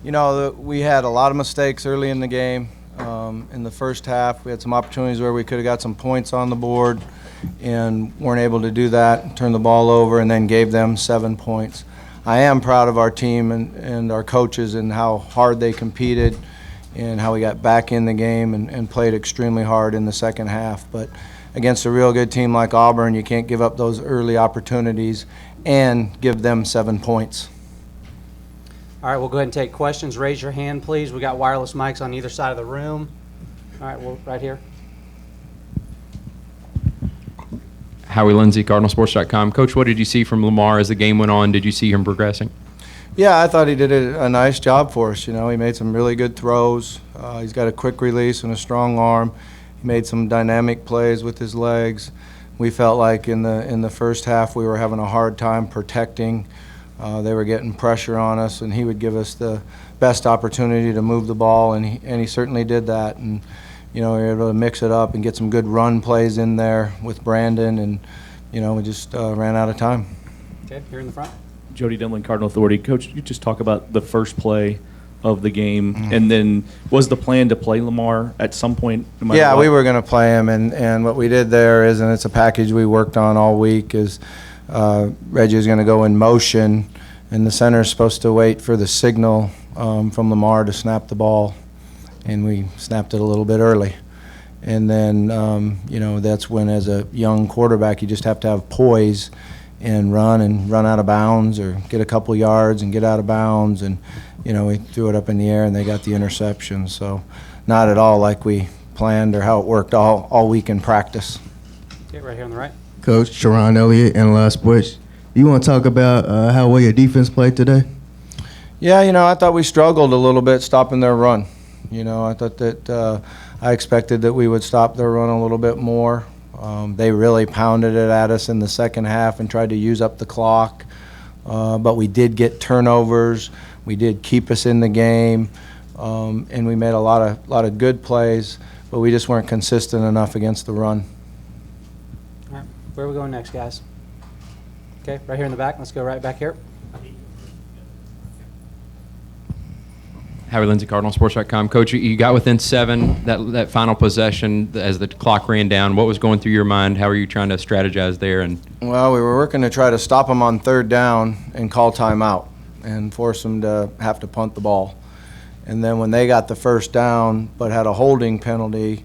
We had a lot of mistakes early in the game. In the first half, we had some opportunities where we could have got some points on the board and weren't able to do that, turn the ball over, and then gave them 7 points. I am proud of our team and our coaches and how hard they competed and how we got back in the game and played extremely hard in the second half. But against a real good team like Auburn, you can't give up those early opportunities and give them 7 points. All right, we'll go ahead and take questions. Raise your hand, please. We got wireless mics on either side of the room. All right, well, right here. Howie Lindsay, CardinalSports.com. Coach, what did you see from Lamar as the game went on? Did you see him progressing? Yeah, I thought he did a nice job for us. He made some really good throws. He's got a quick release and a strong arm. He made some dynamic plays with his legs. We felt like in the first half we were having a hard time protecting. They were getting pressure on us, and he would give us the best opportunity to move the ball, and he certainly did that. And we were able to mix it up and get some good run plays in there with Brandon, and we just ran out of time. Okay, here in the front. Jody Demling, Cardinal Authority. Coach, you just talk about the first play of the game, and then was the plan to play Lamar at some point? Yeah, we were going to play him, and what we did there is, and it's a package we worked on all week, is Reggie is going to go in motion, and the center is supposed to wait for the signal from Lamar to snap the ball, and we snapped it a little bit early. And then, that's when, as a young quarterback, you just have to have poise and run out of bounds or get a couple yards and get out of bounds. And, we threw it up in the air, and they got the interception. So not at all like we planned or how it worked all week in practice. Okay, right here on the right. Coach Sharon Elliott, Analyze Sports. You want to talk about how well your defense played today? Yeah, I thought we struggled a little bit stopping their run. I thought that I expected that we would stop their run a little bit more. They really pounded it at us in the second half and tried to use up the clock. But we did get turnovers. We did keep us in the game, and we made a lot of good plays, but we just weren't consistent enough against the run. All right, where are we going next, guys? Okay, right here in the back. Let's go right back here. Howie Lindsay, CardinalSports.com. Coach, you got within 7, that final possession as the clock ran down. What was going through your mind? How were you trying to strategize there? Well, we were working to try to stop them on third down and call timeout and force them to have to punt the ball. And then when they got the first down but had a holding penalty,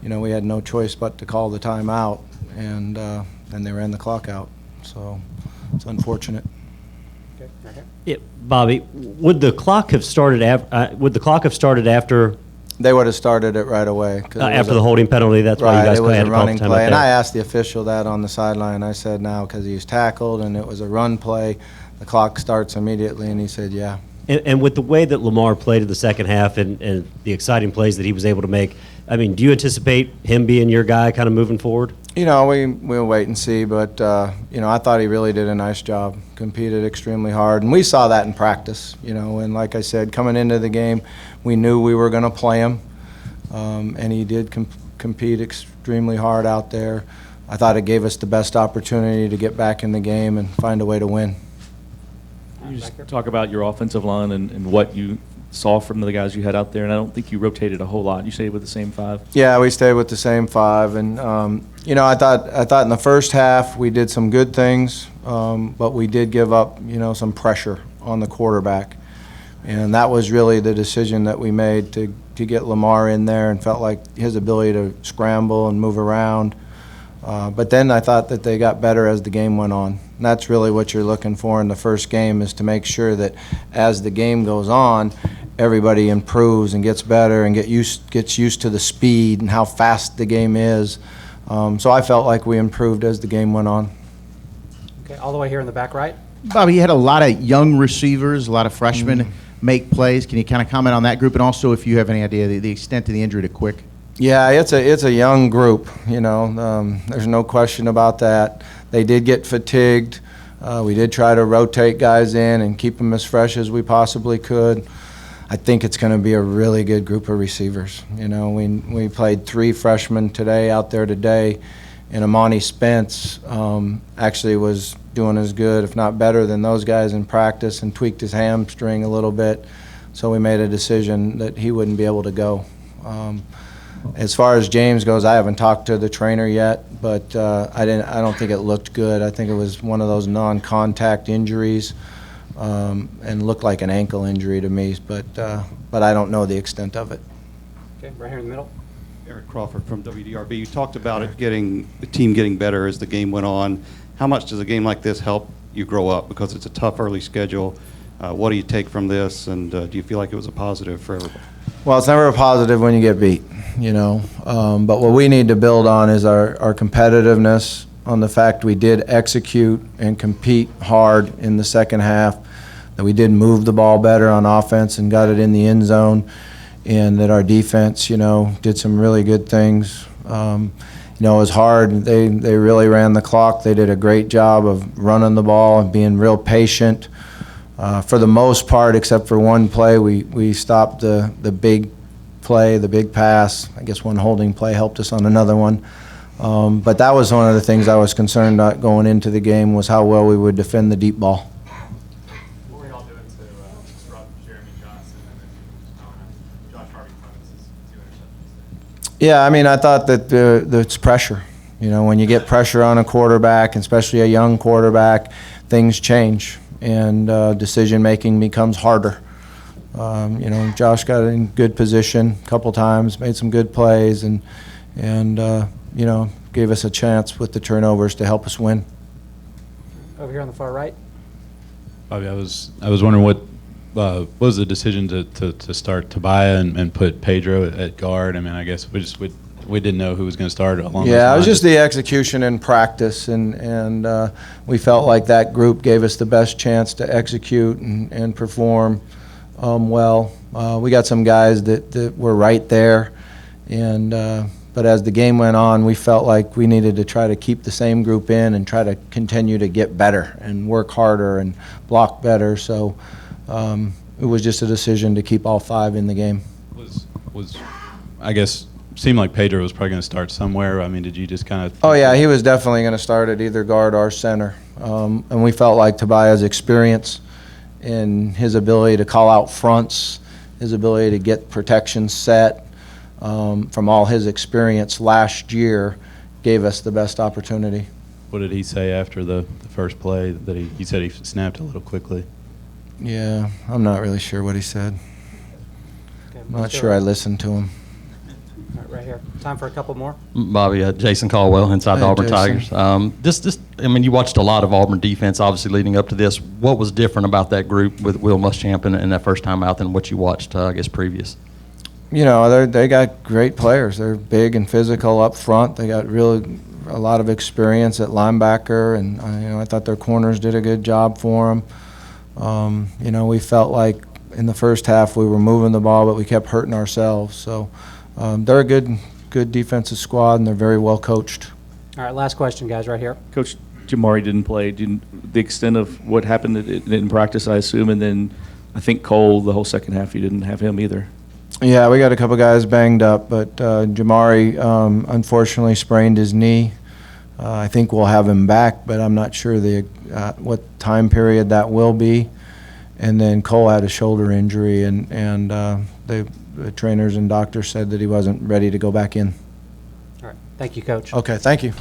we had no choice but to call the timeout, and then they ran the clock out. So it's unfortunate. Okay, right here. Yeah, Bobby, would the clock have started after? They would have started it right away. After the holding penalty, that's why you guys it was had a to call running the timeout play. And there. I asked the official that on the sideline. I said, now, because he was tackled and it was a run play, the clock starts immediately, and he said, yeah. And with the way that Lamar played in the second half and the exciting plays that he was able to make, do you anticipate him being your guy kind of moving forward? We'll wait and see, but, I thought he really did a nice job, competed extremely hard, and we saw that in practice, and like I said, coming into the game, we knew we were going to play him, and he did compete extremely hard out there. I thought it gave us the best opportunity to get back in the game and find a way to win. You just talk about your offensive line and what you saw from the guys you had out there, and I don't think you rotated a whole lot. You stayed with the same 5. Yeah, we stayed with the same 5, and I thought in the first half we did some good things, but we did give up some pressure on the quarterback, and that was really the decision that we made to get Lamar in there, and felt like his ability to scramble and move around. But then I thought that they got better as the game went on. And that's really what you're looking for in the first game, is to make sure that as the game goes on, everybody improves and gets better and gets used to the speed and how fast the game is. So I felt like we improved as the game went on. Okay, all the way here in the back right. Bobby, you had a lot of young receivers, a lot of freshmen make plays. Can you kind of comment on that group, and also if you have any idea the extent of the injury to Quick? Yeah, it's a young group, there's no question about that. They did get fatigued. We did try to rotate guys in and keep them as fresh as we possibly could. I think it's going to be a really good group of receivers. We played 3 freshmen out there today, and Amani Spence actually was doing as good, if not better, than those guys in practice, and tweaked his hamstring a little bit. so we made a decision that he wouldn't be able to go. As far as James goes, I haven't talked to the trainer yet, but I don't think it looked good. I think it was one of those non-contact injuries, and looked like an ankle injury to me, but I don't know the extent of it. Okay, right here in the middle. Eric Crawford from WDRB. You talked about the team getting better as the game went on. How much does a game like this help you grow up? Because it's a tough early schedule. What do you take from this, and do you feel like it was a positive for everybody? Well, it's never a positive when you get beat, you know. But what we need to build on is our competitiveness, on the fact we did execute and compete hard in the second half, that we did move the ball better on offense and got it in the end zone, and that our defense, you know, did some really good things. You know, it was hard. They really ran the clock. They did a great job of running the ball and being real patient. For the most part, except for one play, we stopped the big play, the big pass. I guess one holding play helped us on another one. But that was one of the things I was concerned about going into the game, was how well we would defend the deep ball. What were y'all doing to disrupt Jeremy Johnson and then Josh Harvey Clemens' 2 interceptions? Yeah, I mean, I thought that it's pressure. You know, when you get pressure on a quarterback, especially a young quarterback, things change, and decision-making becomes harder. You know, Josh got in good position a couple times, made some good plays, and you know, gave us a chance with the turnovers to help us win. Over here on the far right. Bobby, I was wondering what was the decision to start Tobiah and put Pedro at guard? I mean, I guess we didn't know who was going to start along. Yeah, it was just the execution in practice, and we felt like that group gave us the best chance to execute and perform well. We got some guys that were right there, and but as the game went on, we felt like we needed to try to keep the same group in and try to continue to get better and work harder and block better. So it was just a decision to keep all 5 in the game. Was I guess seemed like Pedro was probably going to start somewhere. I mean, did you just kind of? Oh yeah, he was definitely going to start at either guard or center, and we felt like Tobiah's experience and his ability to call out fronts, his ability to get protection set. From all his experience last year, gave us the best opportunity. What did he say after the first play? That he said he snapped a little quickly. Yeah, I'm not really sure what he said. Okay, I'm not sure I listened to him. All right, right here. Time for a couple more. Bobby, Jason Caldwell, inside the Hey, Auburn Jason. Tigers. I mean, you watched a lot of Auburn defense, obviously, leading up to this. What was different about that group with Will Muschamp in that first time out than what you watched, I guess, previous? You know, they got great players. They're big and physical up front. They got really a lot of experience at linebacker, and you know, I thought their corners did a good job for them. You know, we felt like in the first half we were moving the ball, but we kept hurting ourselves. So they're a good defensive squad, and they're very well coached. All right, last question, guys, right here. Coach Jamari didn't play. The extent of what happened in practice, I assume, and then I think Cole, the whole second half, you didn't have him either. Yeah, we got a couple guys banged up, but Jamari unfortunately sprained his knee. I think we'll have him back, but I'm not sure what time period that will be. And then Cole had a shoulder injury, and the trainers and doctors said that he wasn't ready to go back in. All right, thank you, Coach. Okay, thank you.